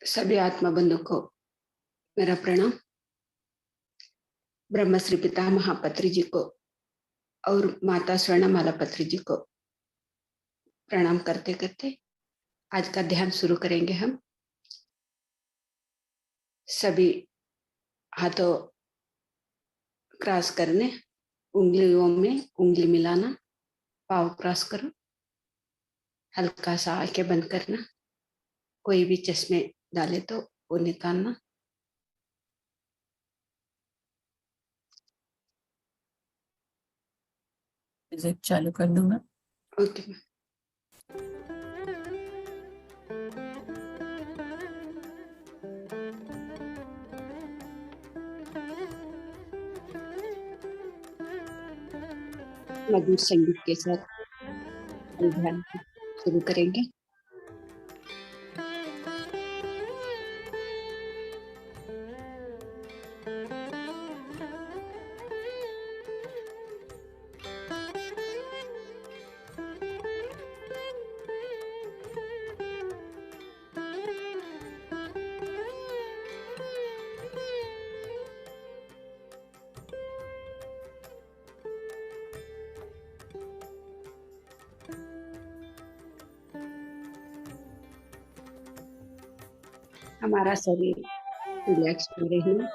सभी आत्मा बंधु को मेरा प्रणाम। ब्रह्म श्री पिता महापत्री जी को और माता स्वर्णमाला पत्री जी को प्रणाम करते करते आज का ध्यान शुरू करेंगे। हम सभी हाथों क्रॉस करने, उंगलियों में उंगली मिलाना, पाँव क्रॉस करो, हल्का सा आंखें बंद करना, कोई भी चश्मे डाले तो वो निकालना। म्यूजिक चालू कर दूं मैं। ओके। मधुर संगीत के साथ ध्यान शुरू करेंगे। हमारा शरीर रिलैक्स हो रही है।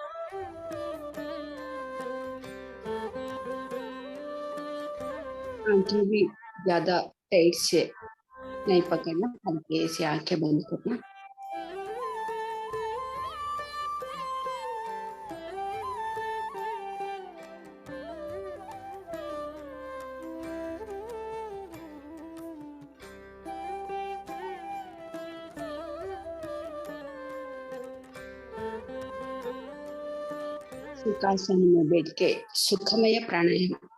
आंखें भी ज्यादा टाइट से नहीं पकड़ना, हल्के से आंखें बंद करना। सुखासन में बैठ के सुखमय प्राणायाम।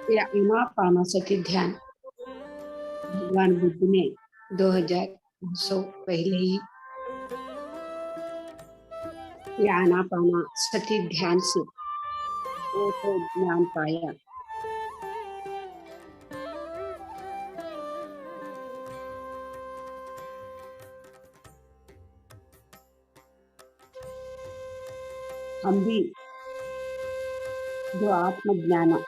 ये आनापानसति ध्यान भगवान बुद्ध ने 2000 वर्षों पहले ही ये आनापानसति ध्यान से वो तो ज्ञान पाया। हम भी जो आत्मज्ञान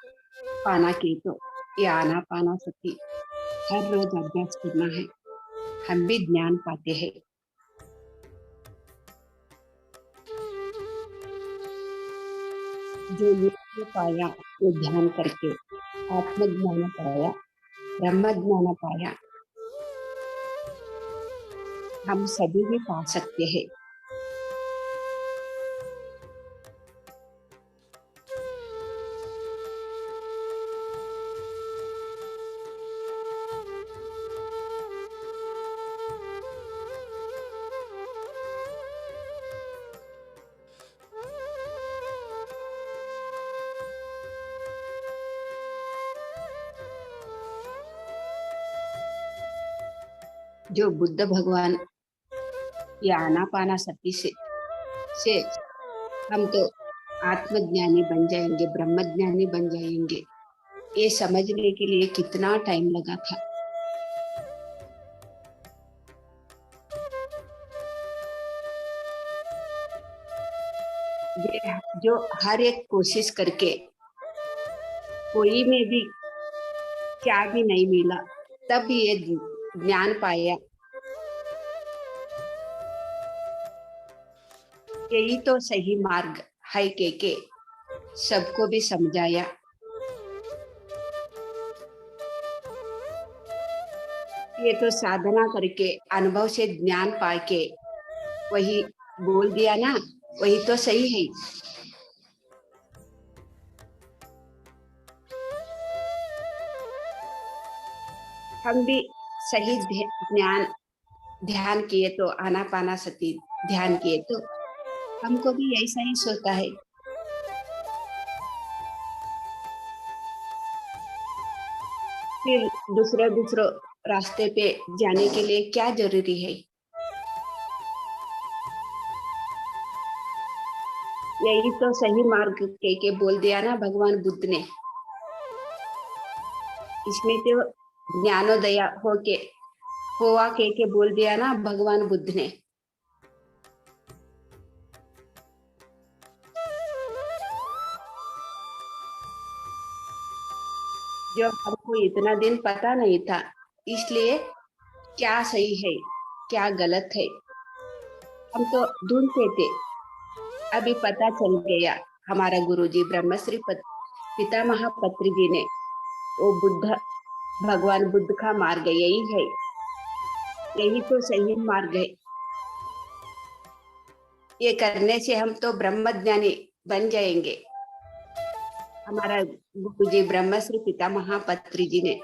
पाना के तो ये आनापानसति हर रोज अभ्यास करना है, हम भी ज्ञान पाते हैं। जो ये पाया वो ध्यान करके आत्मज्ञान पाया, ब्रह्म ज्ञान पाया, हम सभी भी पा सकते हैं। जो बुद्ध भगवान ये आनापानसति से हम तो आत्मज्ञानी बन जाएंगे, ब्रह्मज्ञानी बन जाएंगे, ये समझने के लिए कितना टाइम लगा था। जो हर एक कोशिश करके कोई में भी क्या भी नहीं मिला, तब ये ज्ञान पाया। यही तो सही मार्ग है के सबको भी समझाया। ये तो साधना करके अनुभव से ज्ञान पाके वही बोल दिया ना, वही तो सही है। हम भी सही ध्यान ध्यान किए तो, आनापाना सती ध्यान किए तो हमको भी ऐसा ही सोता है। फिर दूसरे दूसरे रास्ते पे जाने के लिए क्या जरूरी है? यही तो सही मार्ग कह के बोल दिया ना भगवान बुद्ध ने। इसमें तो ज्ञानोदया होके होवा कह के बोल दिया ना भगवान बुद्ध ने। जो हमको इतना दिन पता नहीं था, इसलिए क्या सही है क्या गलत है हम तो ढूंढते थे। अभी पता चल गया, हमारा गुरुजी ब्रह्मश्री पितामह पत्री जी ने वो बुद्ध भगवान बुद्ध का मार्ग यही है, यही तो सही मार्ग है। ये करने से हम तो ब्रह्मज्ञानी बन जाएंगे। हमारा गुरुजी ब्रह्मश्री पितामह पत्री जी ने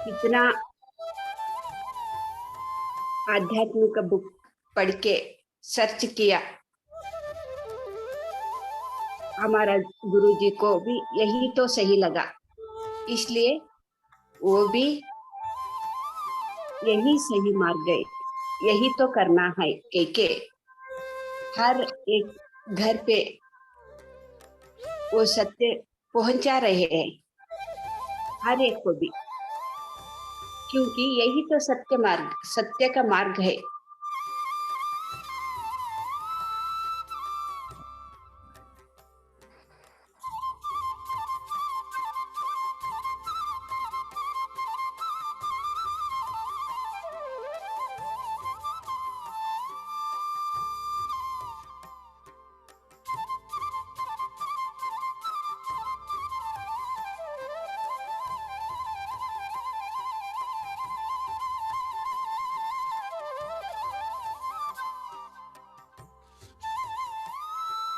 कितना आध्यात्मिक बुक पढ़ के सर्च किया। हमारा गुरुजी को भी यही तो सही लगा, इसलिए वो भी यही सही मार्ग है, यही तो करना है के हर एक घर पे वो सत्य पहुंचा रहे हैं, हर एक को भी, क्योंकि यही तो सत्य का मार्ग है।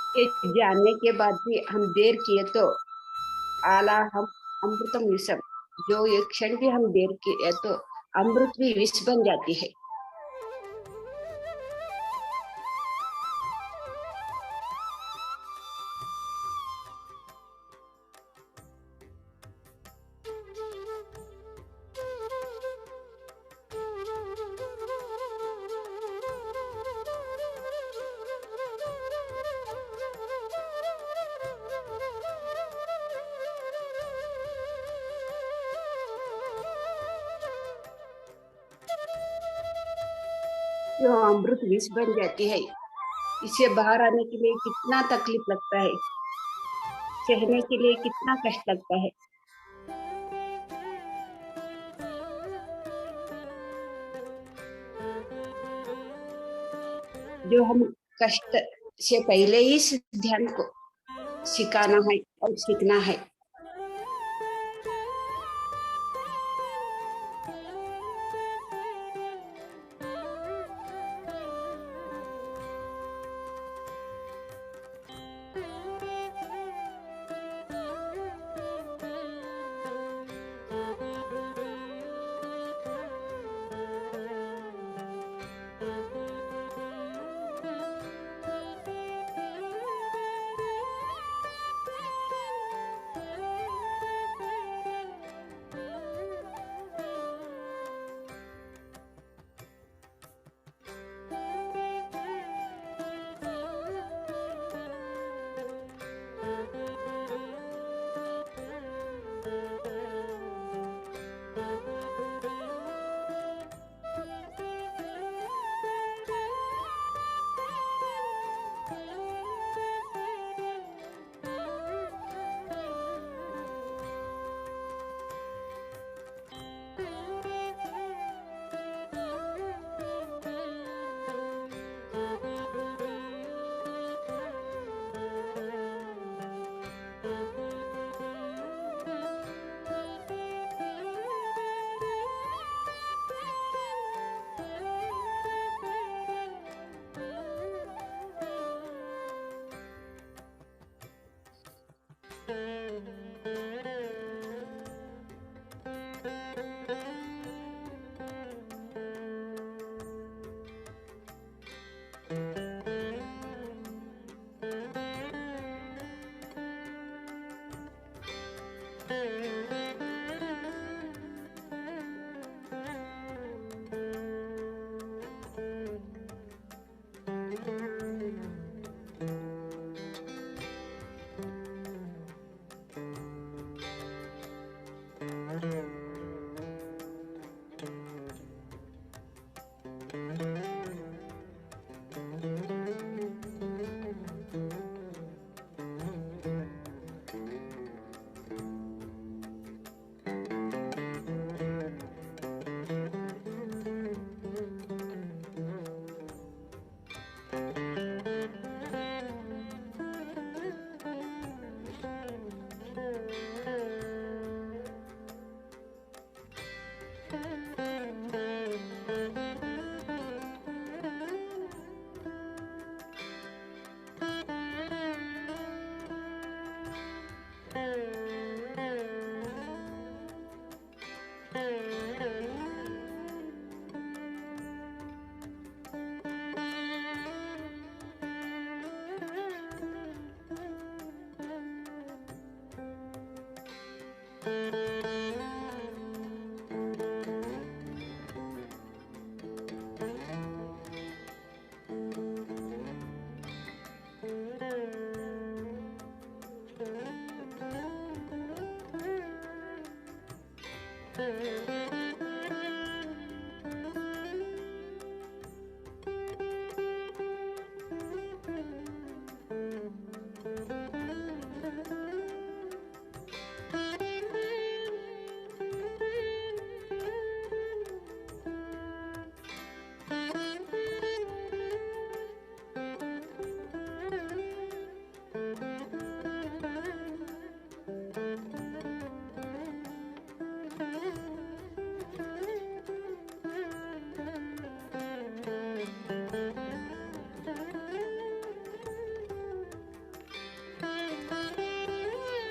ये जानने के बाद भी हम देर किए तो आला हम अमृतम विषम, जो एक क्षण भी हम देर किए तो अमृत भी विष बन जाती है। जो अमृत विष बन जाती है, इसे बाहर आने के लिए कितना तकलीफ लगता है, सहने के लिए कितना कष्ट लगता है। जो हम कष्ट से पहले ही इस ध्यान को सिखाना है और सीखना है।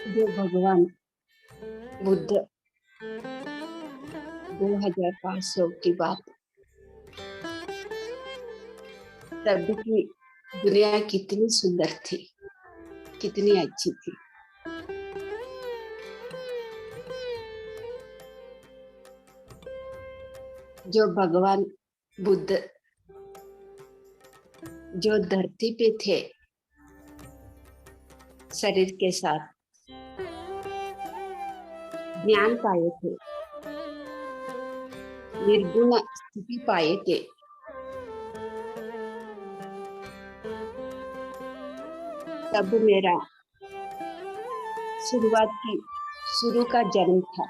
जो भगवान बुद्ध 2500 की बात, तब की दुनिया कितनी सुंदर थी, कितनी अच्छी थी। जो भगवान बुद्ध जो धरती पे थे शरीर के साथ, ज्ञान पाए थे, निर्गुण स्थिति पाए थे, तब मेरा शुरू का जन्म था।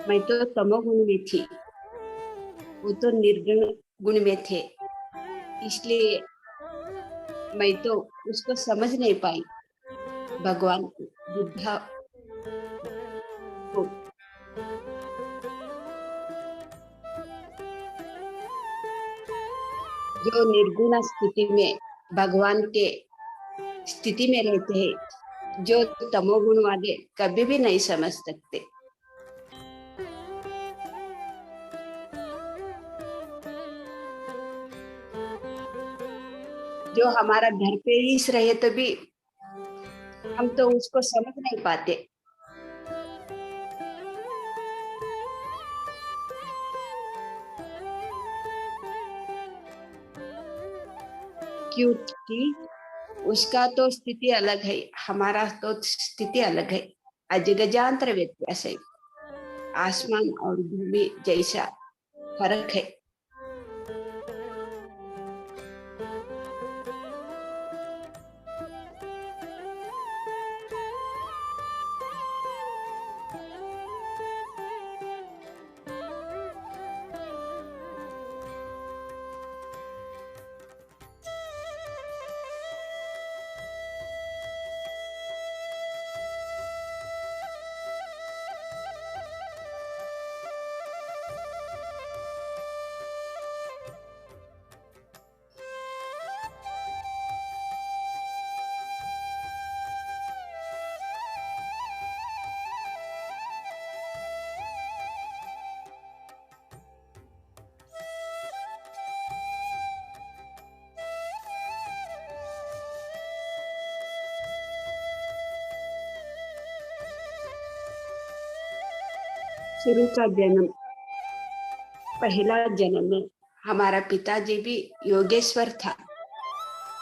मैं तो तमोगुण में थी, वो तो निर्गुण गुण में थे, इसलिए मैं तो उसको समझ नहीं पाई, भगवान बुद्धा को। जो निर्गुण स्थिति में भगवान के स्थिति में रहते हैं, जो तमोगुण वाले कभी भी नहीं समझ सकते। जो हमारा घर पे ही रहे तो भी हम तो उसको समझ नहीं पाते। क्योंकि उसका तो स्थिति अलग है, हमारा तो स्थिति अलग है, अजगजांतर व्यत्यास है, आसमान और भूमि जैसा फर्क है। शुरू का जन्म, पहला जन्म में हमारा पिताजी भी योगेश्वर था,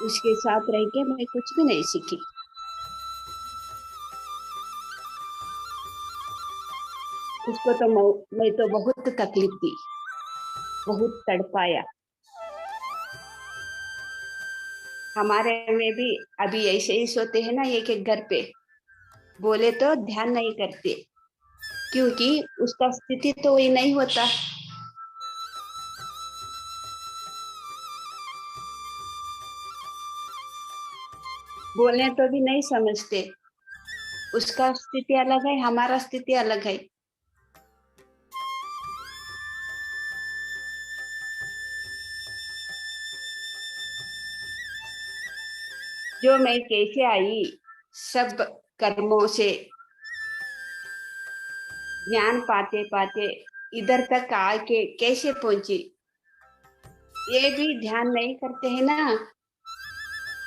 उसके साथ रह के मैं कुछ भी नहीं सीखी। उसको तो मैं तो बहुत तकलीफ दी, बहुत तड़पाया। हमारे में भी अभी ऐसे ही सोते हैं ना एक एक घर पे, बोले तो ध्यान नहीं करते, क्योंकि उसका स्थिति तो वही नहीं होता। बोलने तो भी नहीं समझते, उसका स्थिति अलग है, हमारा स्थिति अलग है। जो मैं कैसे आई, सब कर्मों से ज्ञान पाते पाते इधर तक आके कैसे पहुंची, ये भी ध्यान नहीं करते हैं ना।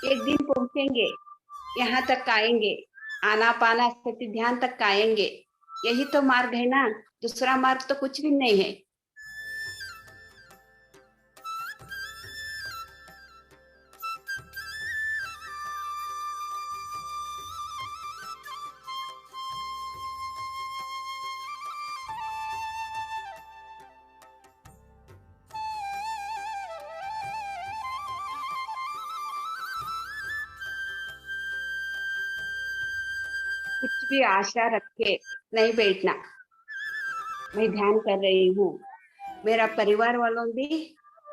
एक दिन पहुंचेंगे, यहाँ तक आएंगे, आनापाना सती ध्यान तक आएंगे, यही तो मार्ग है ना, दूसरा मार्ग तो कुछ भी नहीं है। कुछ भी आशा रख के नहीं बैठना। मैं ध्यान कर रही हूँ, मेरा परिवार वालों भी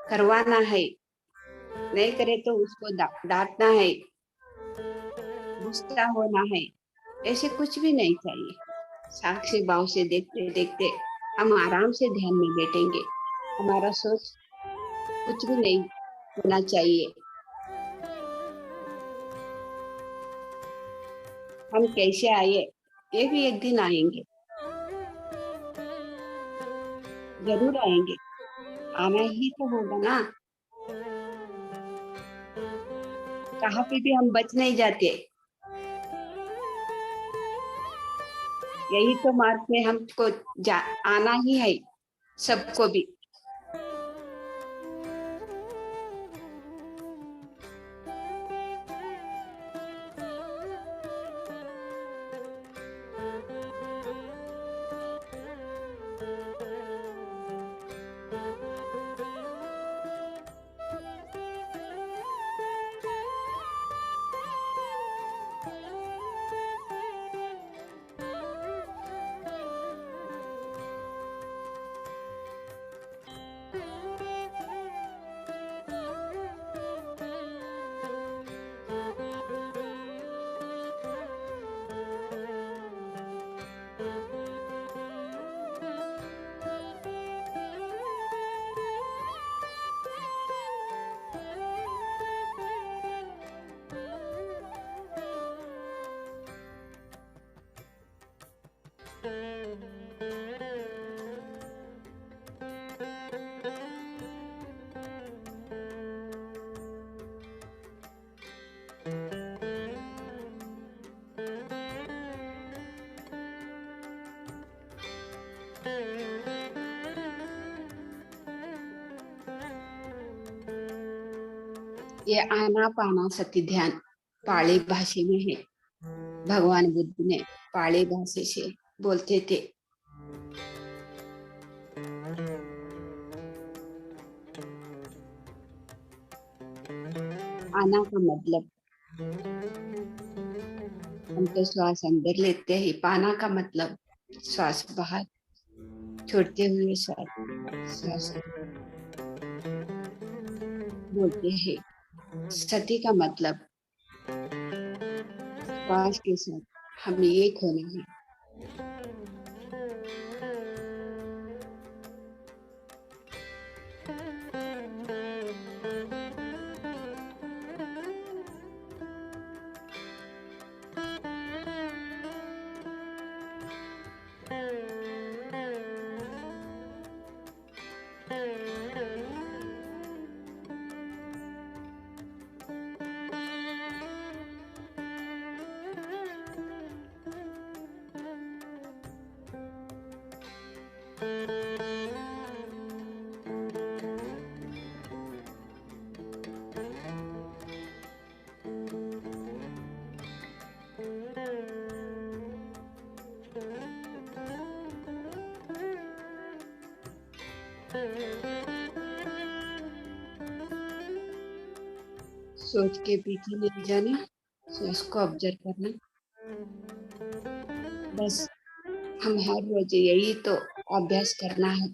करवाना है, नहीं करे तो उसको डांटना है, गुस्सा होना है, ऐसे कुछ भी नहीं चाहिए। साक्षी भाव से देखते देखते हम आराम से ध्यान में बैठेंगे। हमारा सोच कुछ भी नहीं होना चाहिए। हम कैसे आए, ये भी एक दिन आएंगे, जरूर आएंगे, आना ही तो होगा ना। कहाँ पे भी हम बच नहीं जाते, यही तो मार्ग में हमको आना ही है, सबको भी। ये आना पाना सती ध्यान पाली भाषा में है। भगवान बुद्ध ने पाली भाषा से बोलते थे। आना का मतलब हम तो श्वास अंदर लेते हैं, पाना का मतलब श्वास बाहर छोड़ते हुए श्वास बोलते हैं। सती का मतलब श्वास के साथ हम एक होना है। सोच के पीछे नहीं जाना, श्वास को ऑब्जर्व करना। बस हम हर रोज यही तो अभ्यास करना है।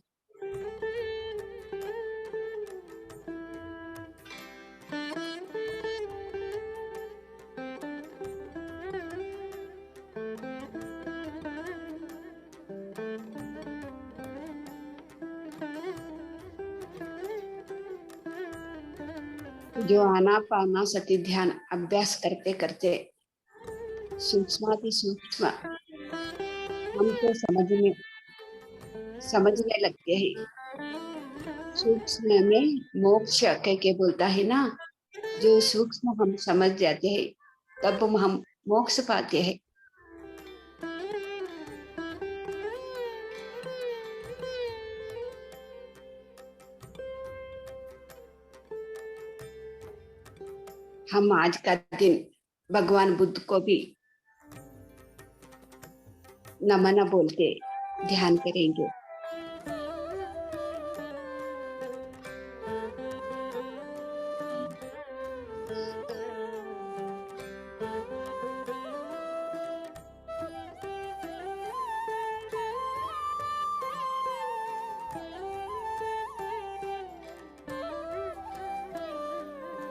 जो आना पाना सती ध्यान अभ्यास करते करते सूक्ष्माति सूक्ष्म हम तो समझने लगते हैं। सूक्ष्म में मोक्ष कह के बोलता है ना, जो सूक्ष्म हम समझ जाते हैं तब हम मोक्ष पाते हैं। हम आज का दिन भगवान बुद्ध को भी नमन बोलते ध्यान करेंगे।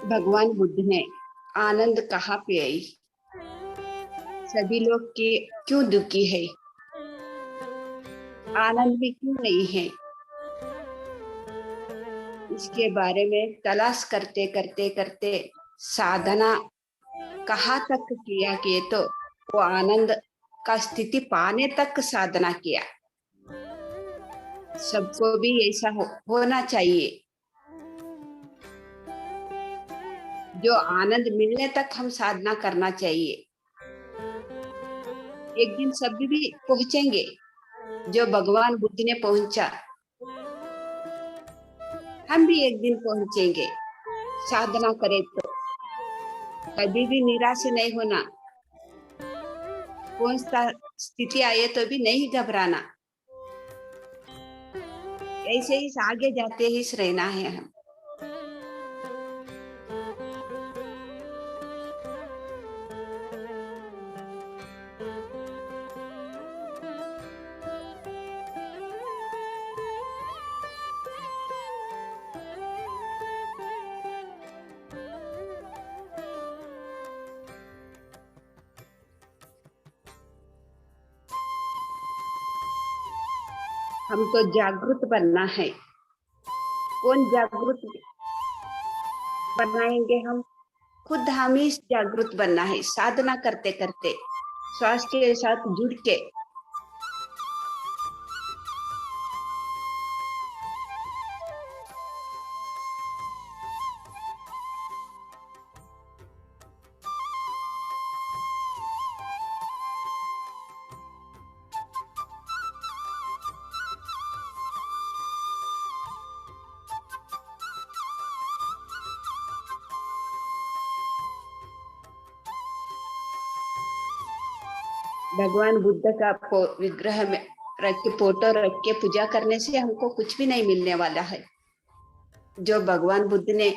भगवान बुद्ध ने आनंद कहाँ पे आई, सभी लोग के क्यों दुखी है, आनंद भी क्यों नहीं है, इसके बारे में तलाश करते करते करते साधना कहाँ तक किया कि तो वो आनंद का स्थिति पाने तक साधना किया। सबको भी ऐसा होना चाहिए, जो आनंद मिलने तक हम साधना करना चाहिए। एक दिन सभी भी पहुंचेंगे, जो भगवान बुद्ध ने पहुंचा, हम भी एक दिन पहुंचेंगे। साधना करें तो कभी भी निराश नहीं होना, कौन सा स्थिति आए तो भी नहीं घबराना, ऐसे ही आगे जाते ही रहना है हम। हमको जागरूक बनना है। कौन जागरूक बनाएंगे हम? खुद हम ही जागरूक बनना है, साधना करते करते श्वास के साथ जुड़ के। भगवान बुद्ध का विग्रह में रख के, फोटो रख के पूजा करने से हमको कुछ भी नहीं मिलने वाला है। जो भगवान बुद्ध ने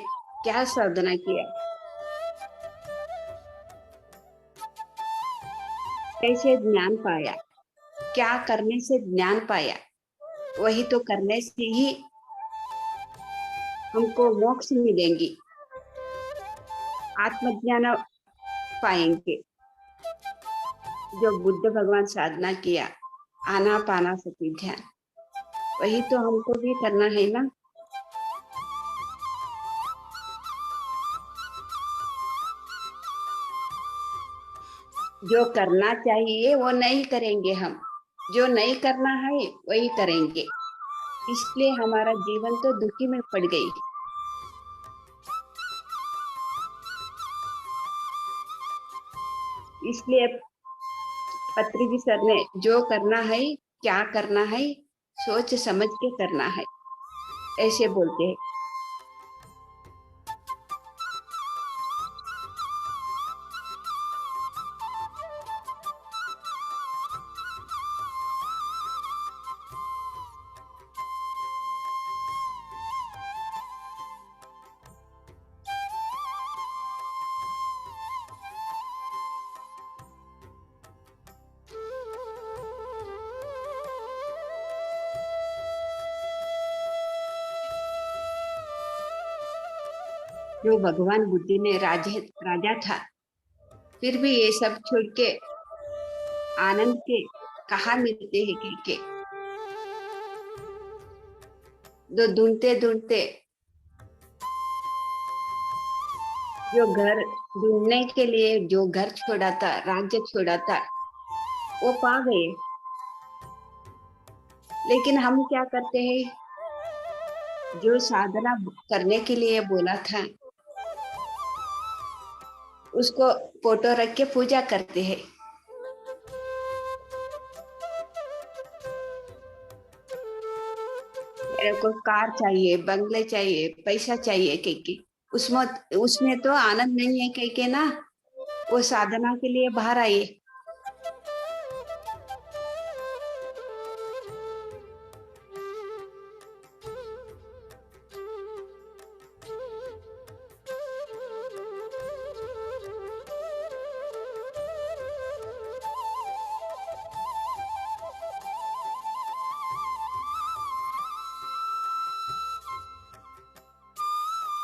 क्या साधना किया, कैसे ज्ञान पाया, क्या करने से ज्ञान पाया, वही तो करने से ही हमको मोक्ष मिलेंगी, आत्मज्ञान पाएंगे। जो बुद्ध भगवान साधना किया, आना पाना सती ध्यान, वही तो हमको भी करना है ना। जो करना चाहिए वो नहीं करेंगे हम, जो नहीं करना है वही करेंगे, इसलिए हमारा जीवन तो दुखी में पड़ गई। इसलिए पत्री जी सर ने जो करना है, क्या करना है, सोच समझ के करना है, ऐसे बोलते हैं। जो भगवान बुद्ध ने राजा था, फिर भी ये सब छोड़ के आनंद के कहाँ मिलते हैं के जो ढूंढते ढूंढते, जो घर ढूंढने के लिए जो घर छोड़ा था, राज्य छोड़ा था, वो पा गए। लेकिन हम क्या करते हैं, जो साधना करने के लिए बोला था उसको फोटो रख के पूजा करते हैं। मेरे को कार चाहिए, बंगले चाहिए, पैसा चाहिए के उसमें उसमें तो आनंद नहीं है के ना, वो साधना के लिए बाहर आइए।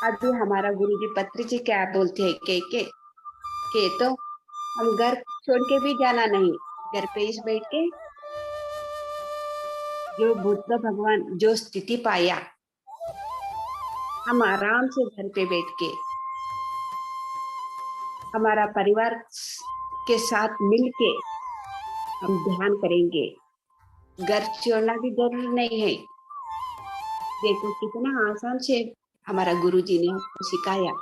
अभी हमारा गुरुजी पत्री जी क्या बोलते हैं के तो हम घर छोड़ के भी जाना नहीं, घर पे इस बैठ के जो बुद्ध भगवान जो स्थिति पाया, हम आराम से घर पे बैठ के हमारा परिवार के साथ मिल के हम ध्यान करेंगे। घर छोड़ना भी जरूरी नहीं है। देखो कितना आसान से हमारा गुरुजी ने हमको सिखाया।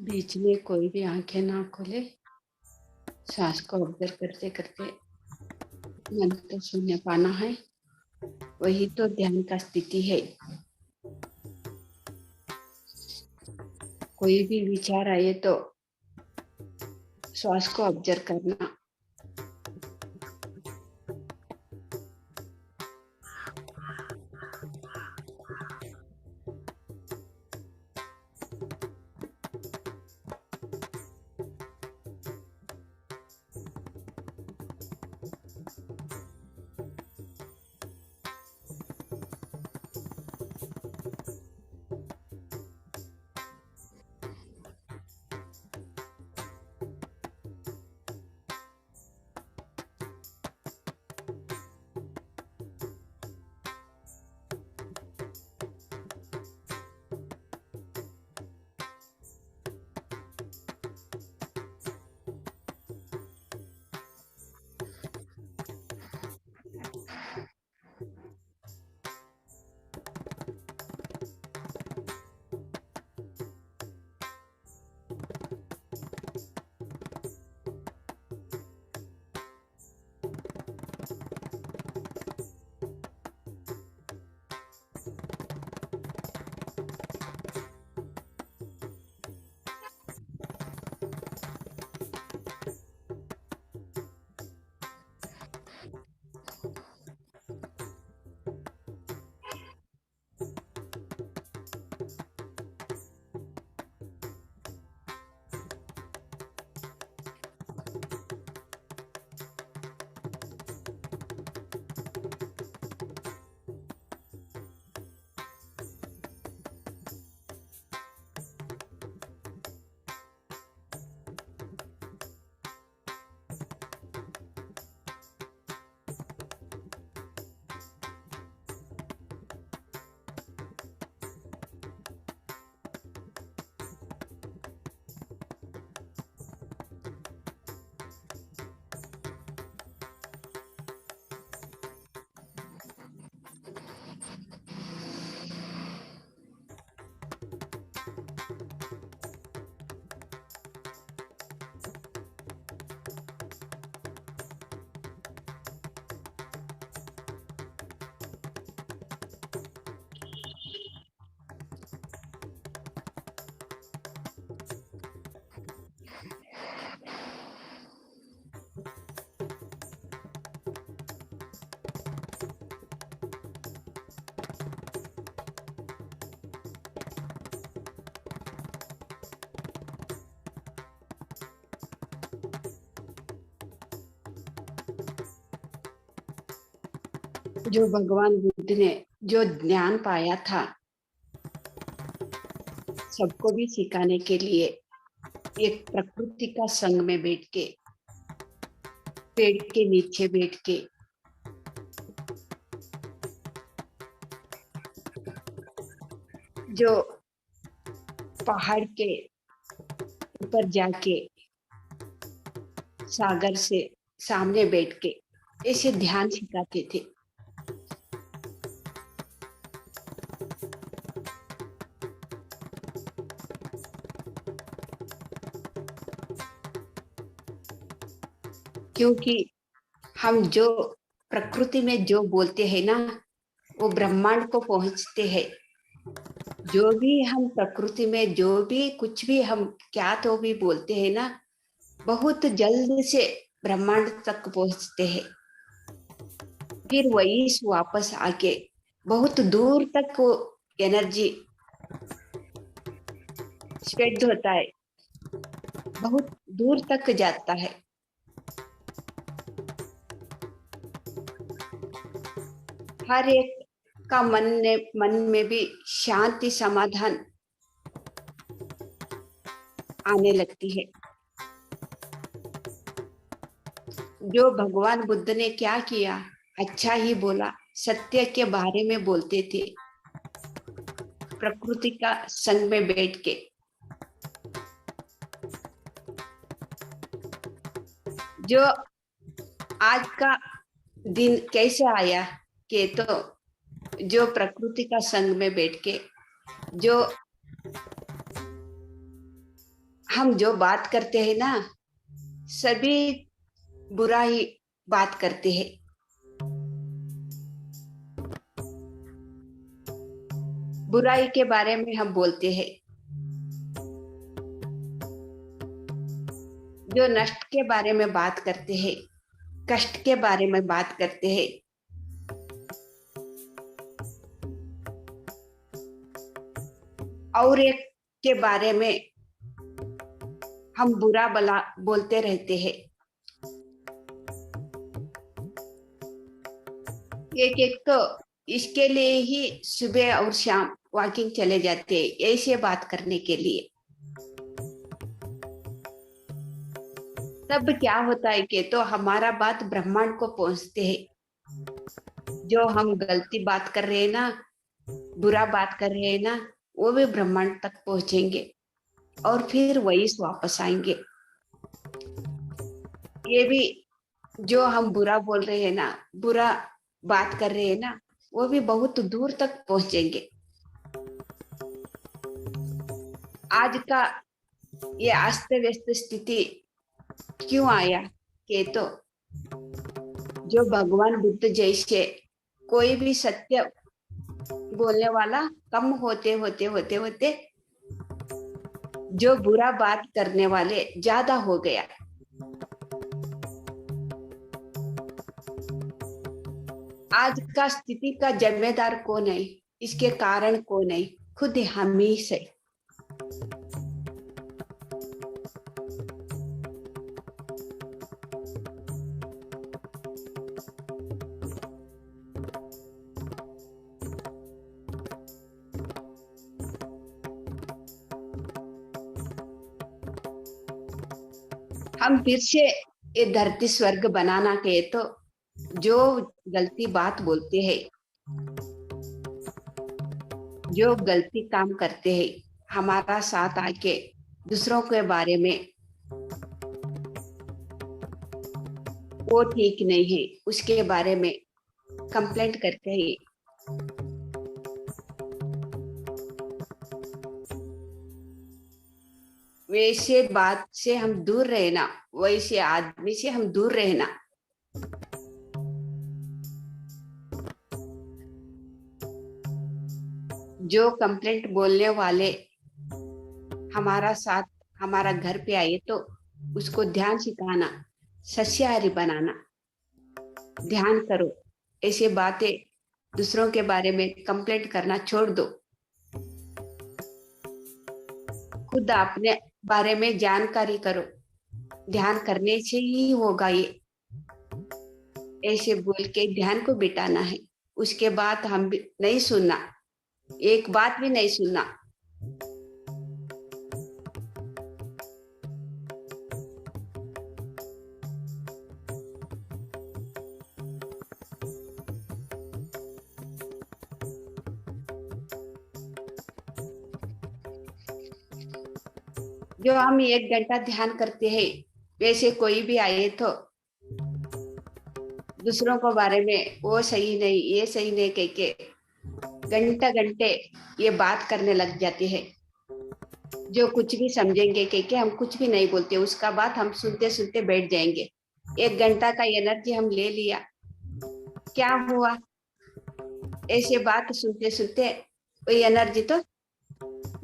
बीच में कोई भी आंखें ना खोले, सांस को ऑब्जर्व करते करते मन को शून्य पाना है। वही तो ध्यान का स्थिति है। कोई भी विचार आए तो श्वास को ऑब्जर्व करना। जो भगवान बुद्ध ने जो ज्ञान पाया था सबको भी सिखाने के लिए एक प्रकृति का संग में बैठ के पेड़ के नीचे बैठ के जो पहाड़ के ऊपर जाके सागर से सामने बैठ के ऐसे ध्यान सिखाते थे। क्योंकि हम जो प्रकृति में जो बोलते हैं ना वो ब्रह्मांड को पहुंचते हैं। जो भी हम प्रकृति में जो भी कुछ भी हम क्या तो भी बोलते हैं ना बहुत जल्द से ब्रह्मांड तक पहुंचते हैं। फिर वही वापस आके बहुत दूर तक वो एनर्जी स्प्रेड होता है, बहुत दूर तक जाता है। हर एक का मन में भी शांति समाधान आने लगती है। जो भगवान बुद्ध ने क्या किया, अच्छा ही बोला, सत्य के बारे में बोलते थे प्रकृति का संग में बैठ के। जो आज का दिन कैसे आया कि तो जो प्रकृति का संग में बैठ के जो हम जो बात करते हैं ना सभी बुरा ही बात करते हैं। बुराई के बारे में हम बोलते हैं, जो नष्ट के बारे में बात करते हैं, कष्ट के बारे में बात करते हैं। और एक के बारे में हम बुरा भला बोलते रहते हैं। एक तो इसके लिए ही सुबह और शाम वॉकिंग चले जाते हैं ऐसे बात करने के लिए। तब क्या होता है कि तो हमारा बात ब्रह्मांड को पहुंचते हैं। जो हम गलती बात कर रहे हैं ना बुरा बात कर रहे हैं ना वो भी ब्रह्मांड तक पहुंचेंगे और फिर वही वापस आएंगे। ये भी जो हम बुरा बोल रहे हैं ना बुरा बात कर रहे हैं ना वो भी बहुत दूर तक पहुंचेंगे। आज का ये अस्त व्यस्त स्थिति क्यों आया कि तो जो भगवान बुद्ध जैसे कोई भी सत्य बोलने वाला कम होते होते होते होते जो बुरा बात करने वाले ज्यादा हो गया। आज का स्थिति का जिम्मेदार कौन है, इसके कारण कौन है, खुद हम ही से। हम फिर से ये धरती स्वर्ग बनाना के तो जो गलती बात बोलते हैं जो गलती काम करते हैं हमारा साथ आके दूसरों के बारे में वो ठीक नहीं है उसके बारे में कंप्लेंट करते हैं। वैसे बात से हम दूर रहना, वैसे आदमी से हम दूर रहना। जो कंप्लेंट बोलने वाले हमारा साथ हमारा घर पे आए तो उसको ध्यान सिखाना, सस्याहारी बनाना। ध्यान करो, ऐसे बातें दूसरों के बारे में कंप्लेंट करना छोड़ दो। खुद अपने बारे में जानकारी करो, ध्यान करने से ही होगा ये। ऐसे बोल के ध्यान को बिठाना है। उसके बाद हम भी नहीं सुनना, एक बात भी नहीं सुनना। जो हम 1 घंटा ध्यान करते हैं, वैसे कोई भी आए तो दूसरों को बारे में वो सही नहीं, ये सही नहीं कह के घंटा घंटे ये बात करने लग जाती है। जो कुछ भी समझेंगे कह के हम कुछ भी नहीं बोलते, उसका बात हम सुनते सुनते बैठ जाएंगे। 1 घंटा का एनर्जी हम ले लिया, क्या हुआ? ऐसे बात सुनते सुनते वो एनर्जी तो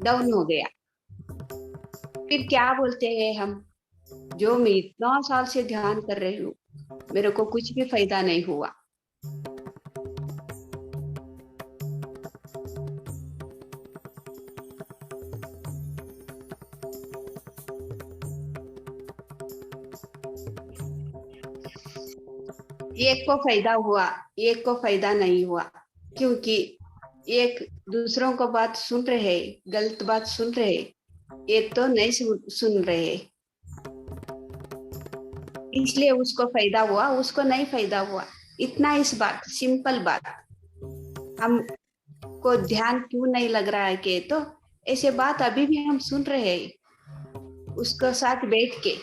डाउन हो गया। फिर क्या बोलते हैं हम, जो मैं इतना साल से ध्यान कर रही हूँ, मेरे को कुछ भी फायदा नहीं हुआ। एक को फायदा हुआ, एक को फायदा नहीं हुआ, क्योंकि एक दूसरों को बात सुन रहे, गलत बात सुन रहे, एक तो नहीं सुन रहे, इसलिए उसको फायदा हुआ, उसको नहीं फायदा हुआ। इतना इस बात, सिंपल बात। हमको ध्यान क्यों नहीं लग रहा है कि तो ऐसे बात अभी भी हम सुन रहे हैं उसको साथ बैठ के।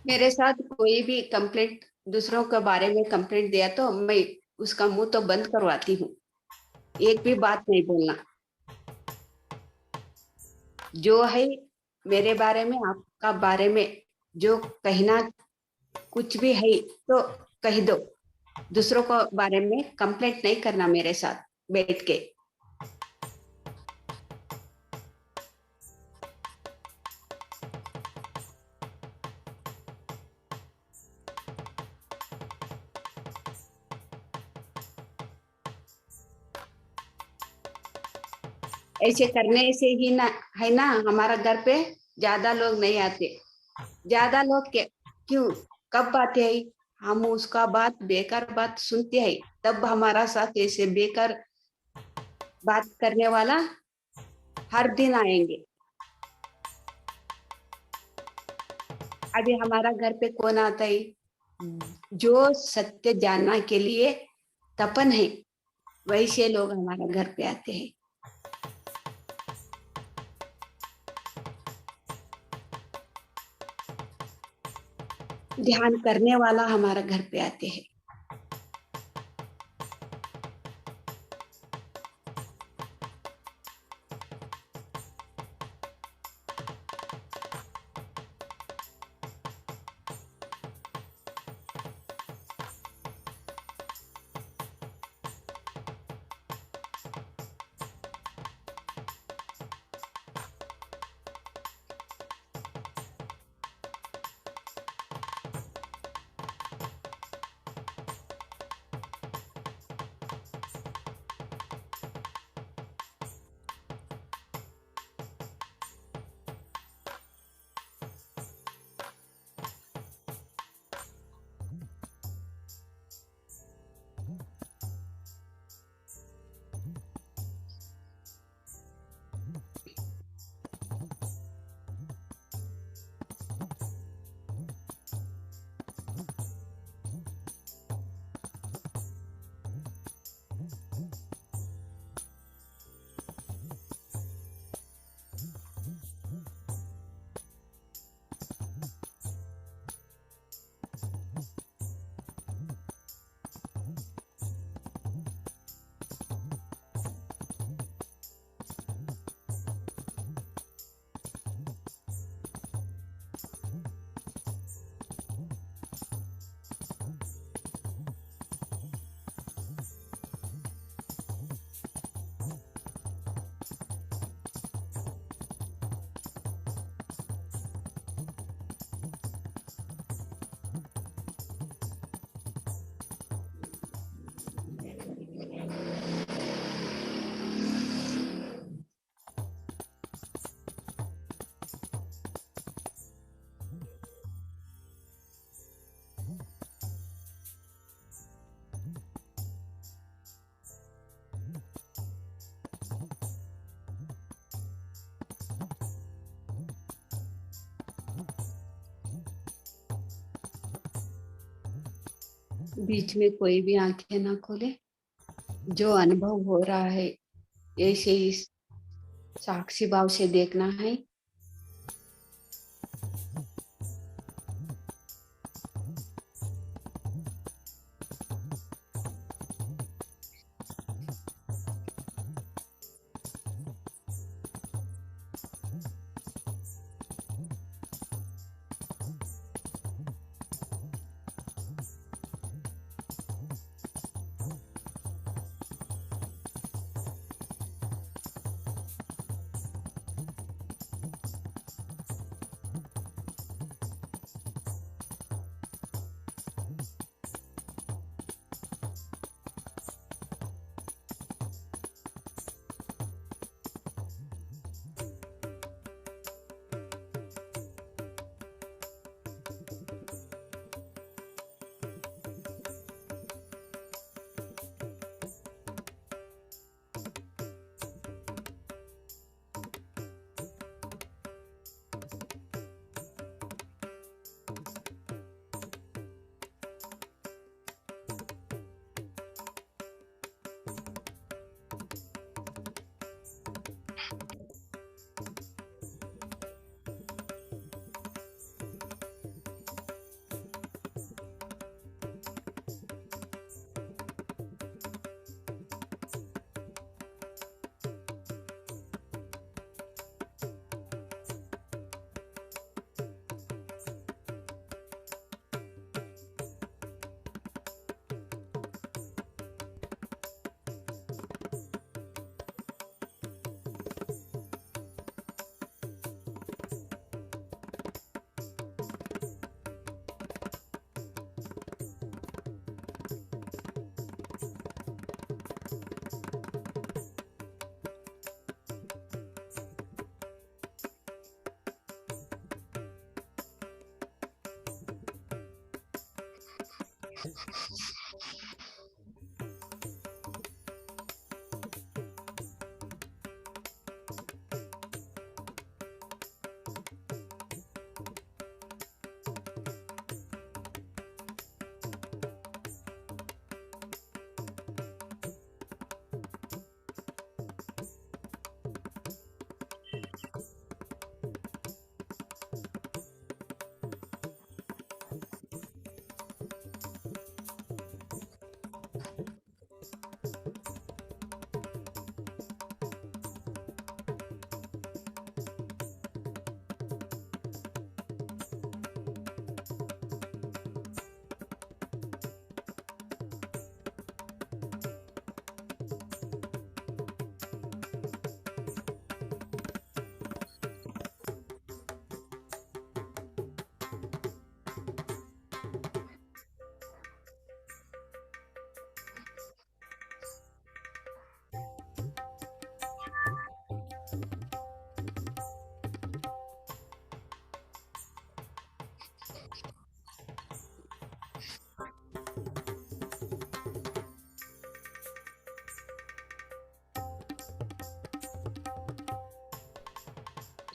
मेरे साथ कोई भी कंप्लेंट, दूसरों के बारे में कंप्लेंट दिया तो मैं उसका मुंह तो बंद करवाती हूँ, एक भी बात नहीं बोलना। जो है मेरे बारे में, आपका बारे में जो कहना कुछ भी है तो कह दो। दूसरों को बारे में कंप्लेंट नहीं करना मेरे साथ बैठ के। ऐसे करने से ही ना, है ना, हमारा घर पे ज्यादा लोग नहीं आते। ज्यादा लोग के क्यों, कब आते हैं? हम उसका बात, बेकार बात सुनते हैं, तब हमारा साथ ऐसे बेकार बात करने वाला हर दिन आएंगे। अभी हमारा घर पे कौन आता है? जो सत्य जानना के लिए तपन है, वैसे लोग हमारा घर पे आते हैं। ध्यान करने वाला हमारा घर पे आते हैं। बीच में कोई भी आंखें ना खोले। जो अनुभव हो रहा है ऐसे ही साक्षी भाव से देखना है।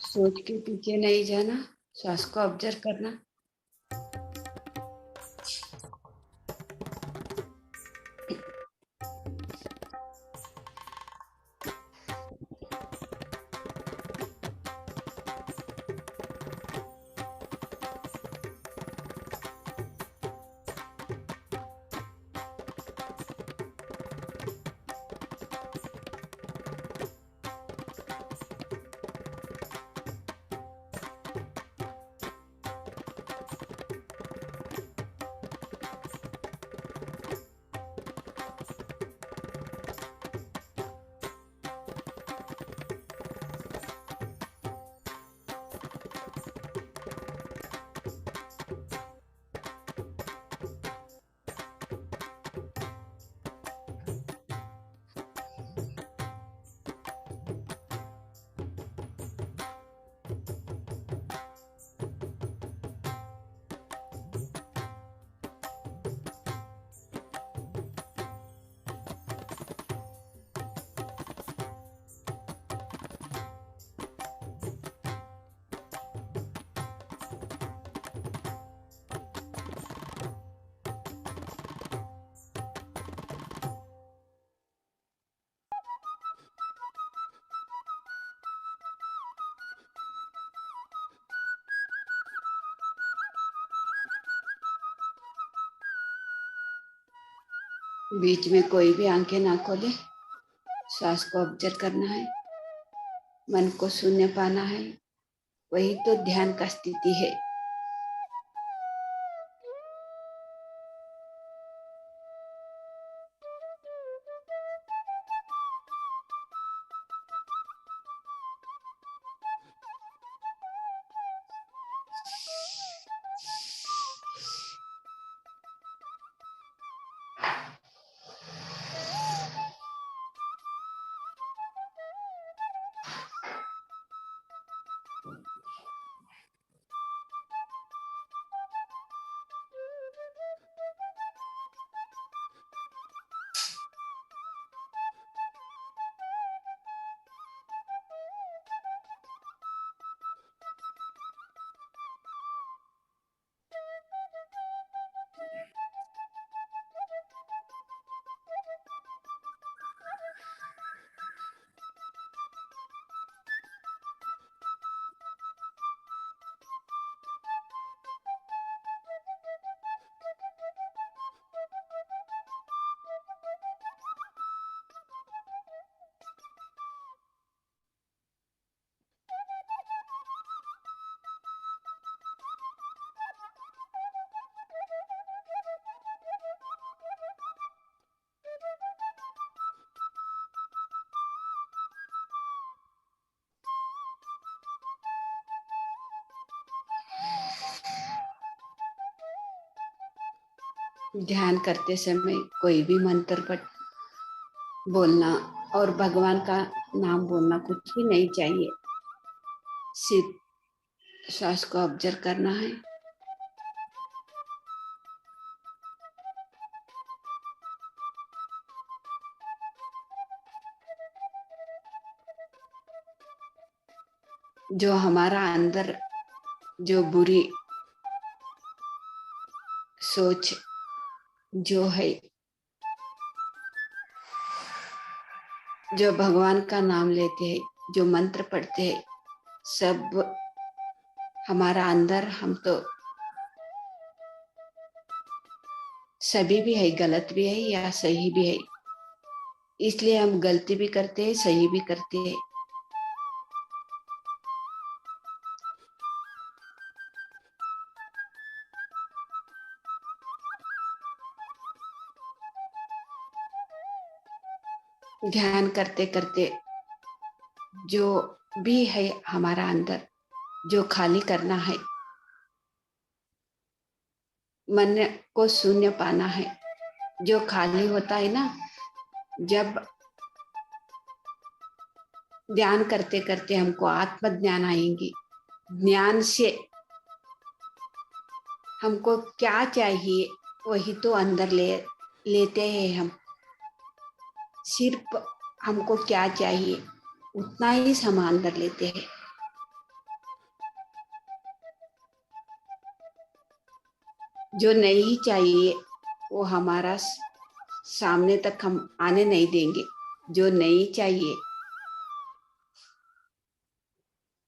सोच के पीछे नहीं जाना, श्वास को ऑब्जर्व करना। बीच में कोई भी आंखें ना खोले। श्वास को ऑब्जर्व करना है, मन को शून्य पाना है। वही तो ध्यान का स्थिति है। ध्यान करते समय कोई भी मंत्र पढ़ बोलना और भगवान का नाम बोलना कुछ भी नहीं चाहिए। सिर्फ श्वास को ऑब्जर्व करना है। जो हमारा अंदर जो बुरी सोच जो है, जो भगवान का नाम लेते हैं, जो मंत्र पढ़ते हैं, सब हमारा अंदर, हम तो सभी भी है, गलत भी है या सही भी है। इसलिए हम गलती भी करते हैं, सही भी करते हैं। ध्यान करते करते जो भी है हमारा अंदर, जो खाली करना है, मन को शून्य पाना है। जो खाली होता है ना, जब ध्यान करते करते हमको आत्म ज्ञान आएंगी। ज्ञान से हमको क्या चाहिए वही तो अंदर लेते हैं हम। सिर्फ हमको क्या चाहिए उतना ही हम अंदर लेते हैं। जो नहीं चाहिए वो हमारा सामने तक हम आने नहीं देंगे। जो नहीं चाहिए,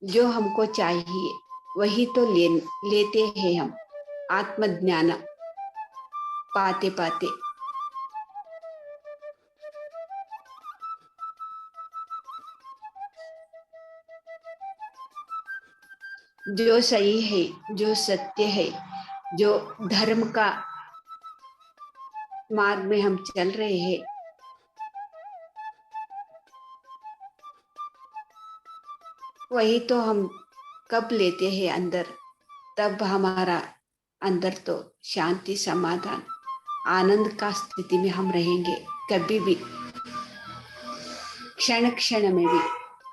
जो हमको चाहिए वही तो लेते हैं हम, आत्मज्ञान पाते पाते। जो सही है, जो सत्य है, जो धर्म का मार्ग में हम चल रहे हैं, वही तो हम कब लेते हैं अंदर, तब हमारा अंदर तो शांति, समाधान, आनंद का स्थिति में हम रहेंगे। कभी भी क्षण क्षण में भी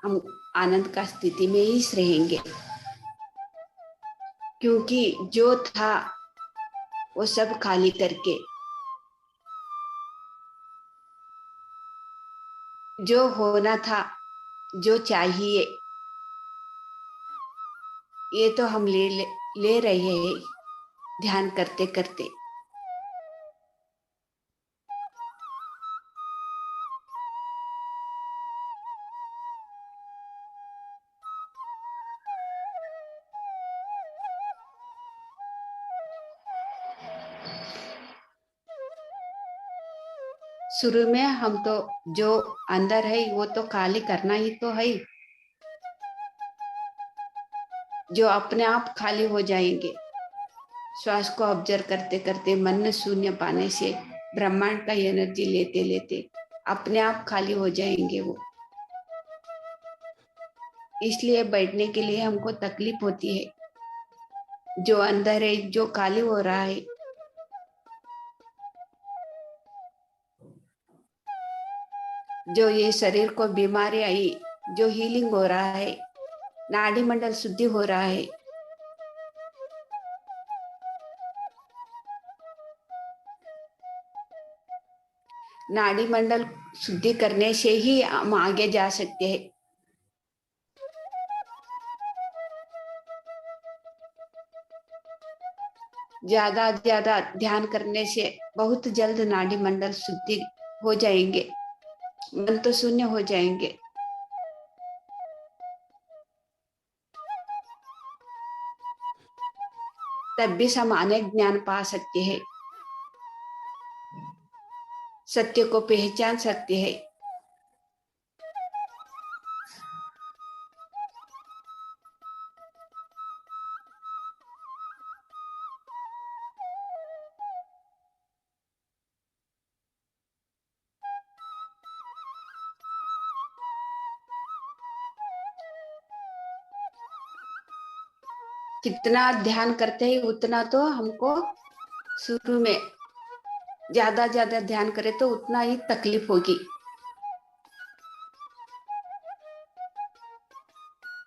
हम आनंद का स्थिति में ही रहेंगे। क्योंकि जो था वो सब खाली करके जो होना था, जो चाहिए, ये तो हम ले रहे हैं ध्यान करते करते। शुरू में हम तो जो अंदर है वो तो खाली करना ही तो है, जो अपने आप खाली हो जाएंगे। श्वास को ऑब्जर्व करते करते मन शून्य पाने से ब्रह्मांड का एनर्जी लेते लेते अपने आप खाली हो जाएंगे वो। इसलिए बैठने के लिए हमको तकलीफ होती है। जो अंदर है, जो खाली हो रहा है, जो ये शरीर को बीमारी आई, जो हीलिंग हो रहा है, नाड़ी मंडल शुद्धि हो रहा है, नाड़ी मंडल शुद्धि करने से ही हम आगे जा सकते हैं। ज्यादा ज्यादा ध्यान करने से बहुत जल्द नाड़ी मंडल शुद्धि हो जाएंगे, मन तो शून्य हो जाएंगे। तब भी हम अनेक ज्ञान पा सकते हैं, सत्य को पहचान सकते हैं। कितना ध्यान करते हैं उतना तो हमको शुरू में ज्यादा ज्यादा ध्यान करे तो उतना ही तकलीफ होगी।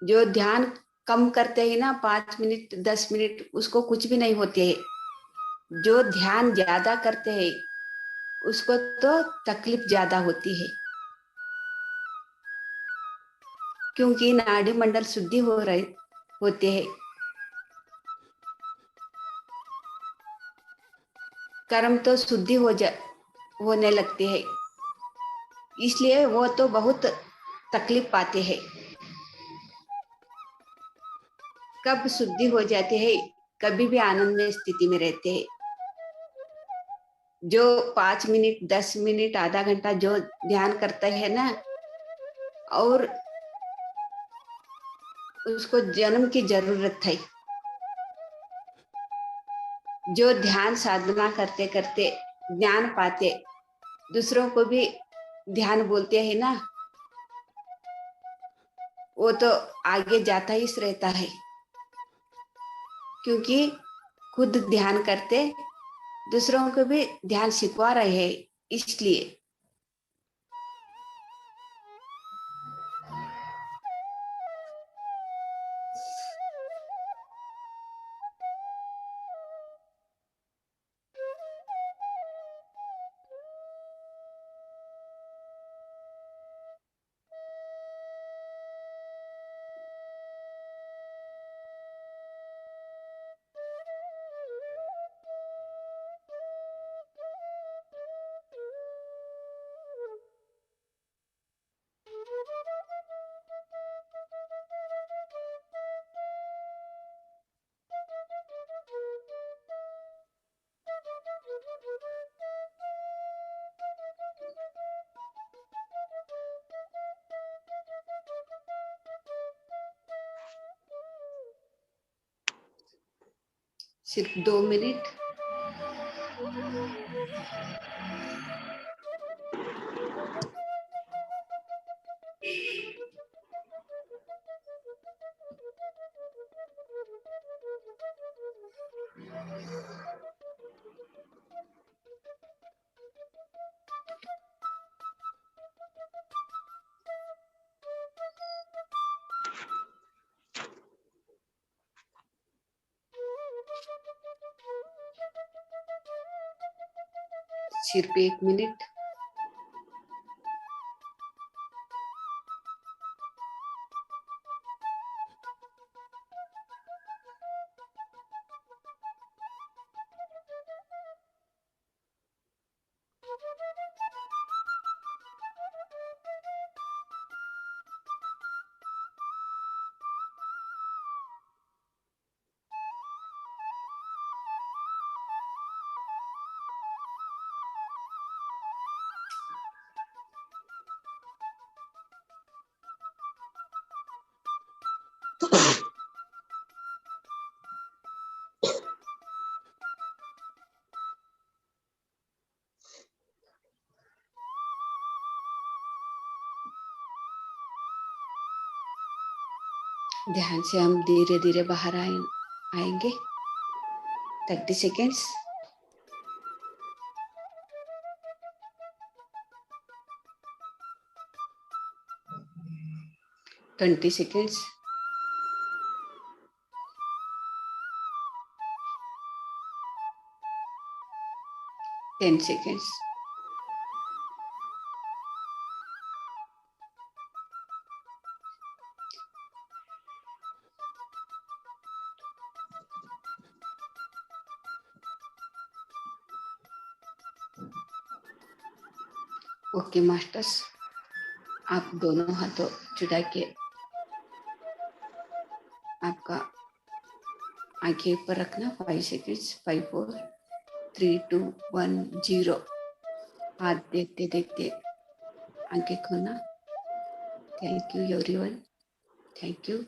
जो ध्यान कम करते हैं ना, 5 मिनट 10 मिनट, उसको कुछ भी नहीं होते है। जो ध्यान ज्यादा करते हैं उसको तो तकलीफ ज्यादा होती है, क्योंकि नाड़ी मंडल शुद्धि हो रहे होते हैं, कर्म तो शुद्धि होने लगते हैं। इसलिए वो तो बहुत तकलीफ पाते हैं। कब शुद्धि हो जाते हैं, कभी भी आनंद में स्थिति में रहते हैं। जो 5 मिनट 10 मिनट आधा घंटा जो ध्यान करता है ना, और उसको जन्म की जरूरत है। जो ध्यान साधना करते करते ज्ञान पाते, दूसरों को भी ध्यान बोलते हैं ना, वो तो आगे जाता ही रहता है, क्योंकि खुद ध्यान करते दूसरों को भी ध्यान सिखवा रहे हैं। इसलिए सिर्फ 2 मिनट। सिर्फ 1 मिनट। ध्यान से हम धीरे धीरे बाहर आएंगे। 30 seconds. Twenty seconds. 10 seconds. Okay masters, आप दोनों हाथों जुड़ा के आपका आंखें ऊपर रखना। 5 सेकेंड्स। 5 4 3 2 1 0। हाथ देखते देखते आंखें खोलना। Thank you everyone. Thank you.